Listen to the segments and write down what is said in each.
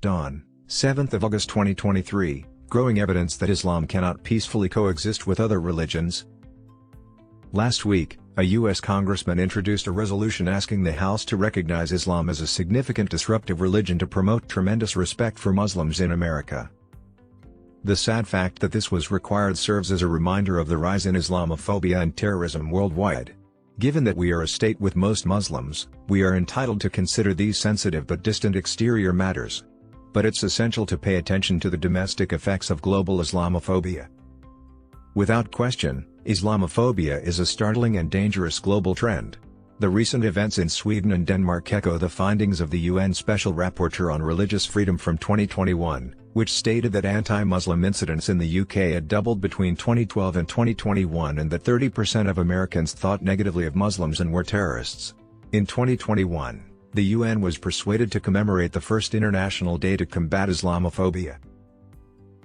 On 7th of August 2023, growing evidence that Islam cannot peacefully coexist with other religions. Last week, a U.S. congressman introduced a resolution asking the House to recognize Islam as a significant disruptive religion to promote tremendous respect for Muslims in America. The sad fact that this was required serves as a reminder of the rise in Islamophobia and terrorism worldwide. Given that we are a state with most Muslims, we are entitled to consider these sensitive but distant exterior matters. But it's essential to pay attention to the domestic effects of global Islamophobia. Without question, Islamophobia is a startling and dangerous global trend. The recent events in Sweden and Denmark echo the findings of the UN Special Rapporteur on Religious Freedom from 2021, which stated that anti-Muslim incidents in the UK had doubled between 2012 and 2021 and that 30% of Americans thought negatively of Muslims and were terrorists. In 2021, the UN was persuaded to commemorate the first International Day to Combat Islamophobia.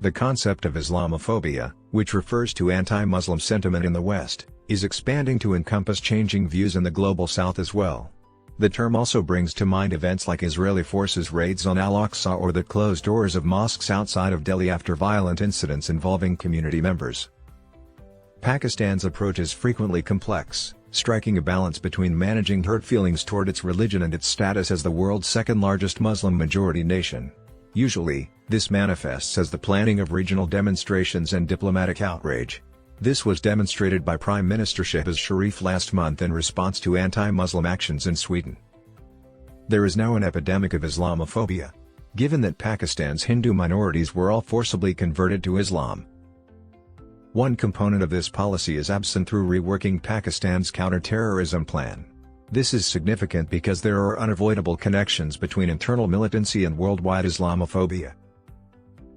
The concept of Islamophobia, which refers to anti-Muslim sentiment in the West, is expanding to encompass changing views in the global South as well. The term also brings to mind events like Israeli forces' raids on Al-Aqsa or the closed doors of mosques outside of Delhi after violent incidents involving community members. Pakistan's approach is frequently complex, striking a balance between managing hurt feelings toward its religion and its status as the world's second-largest Muslim-majority nation. Usually, this manifests as the planning of regional demonstrations and diplomatic outrage. This was demonstrated by Prime Minister Shehbaz Sharif last month in response to anti-Muslim actions in Sweden. There is now an epidemic of Islamophobia. Given that Pakistan's Hindu minorities were all forcibly converted to Islam. One component of this policy is absent through reworking Pakistan's counter-terrorism plan. This is significant because there are unavoidable connections between internal militancy and worldwide Islamophobia.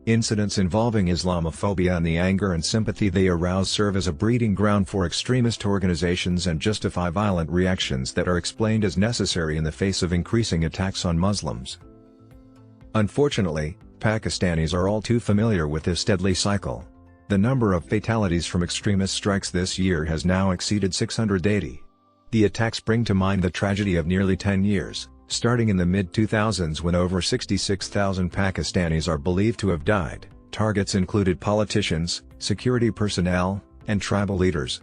Incidents involving Islamophobia and the anger and sympathy they arouse serve as a breeding ground for extremist organizations and justify violent reactions that are explained as necessary in the face of increasing attacks on Muslims. Unfortunately, Pakistanis are all too familiar with this deadly cycle. The number of fatalities from extremist strikes this year has now exceeded 680. The attacks bring to mind the tragedy of nearly 10 years, starting in the mid-2000s when over 66,000 Pakistanis are believed to have died. Targets included politicians, security personnel, and tribal leaders.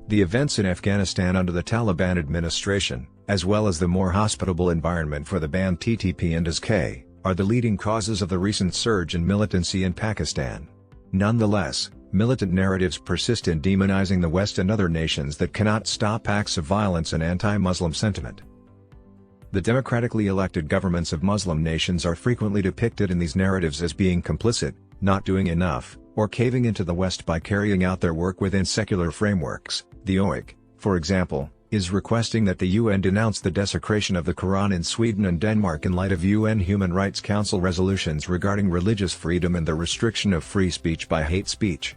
The events in Afghanistan under the Taliban administration, as well as the more hospitable environment for the banned TTP and ISK, are the leading causes of the recent surge in militancy in Pakistan. Nonetheless, militant narratives persist in demonizing the West and other nations that cannot stop acts of violence and anti-Muslim sentiment. The democratically elected governments of Muslim nations are frequently depicted in these narratives as being complicit, not doing enough, or caving into the West by carrying out their work within secular frameworks. The OIC, for example, is requesting that the UN denounce the desecration of the Quran in Sweden and Denmark in light of UN Human Rights Council resolutions regarding religious freedom and the restriction of free speech by hate speech.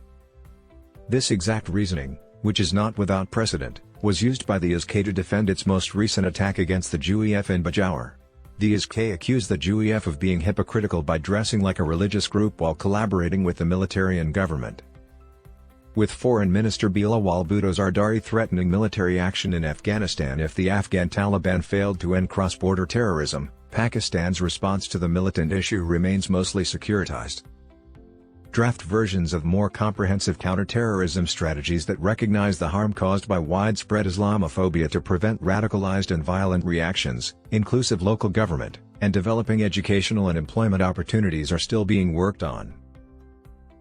This exact reasoning, which is not without precedent, was used by the ISK to defend its most recent attack against the JUEF in Bajaur. The ISK accused the JUEF of being hypocritical by dressing like a religious group while collaborating with the military and government. With Foreign Minister Bilawal Bhutto Zardari threatening military action in Afghanistan if the Afghan Taliban failed to end cross-border terrorism, Pakistan's response to the militant issue remains mostly securitized. Draft versions of more comprehensive counter-terrorism strategies that recognize the harm caused by widespread Islamophobia to prevent radicalized and violent reactions, inclusive local government, and developing educational and employment opportunities are still being worked on.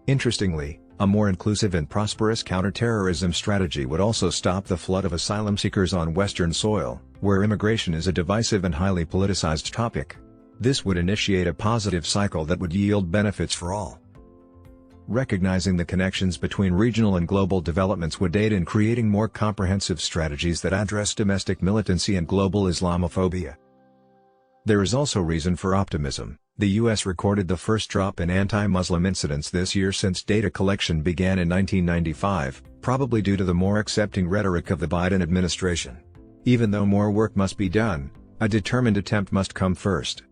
Interestingly, a more inclusive and prosperous counter-terrorism strategy would also stop the flood of asylum seekers on Western soil, where immigration is a divisive and highly politicized topic. This would initiate a positive cycle that would yield benefits for all. Recognizing the connections between regional and global developments would aid in creating more comprehensive strategies that address domestic militancy and global Islamophobia. There is also reason for optimism. The U.S. recorded the first drop in anti-Muslim incidents this year since data collection began in 1995, probably due to the more accepting rhetoric of the Biden administration. Even though more work must be done, a determined attempt must come first.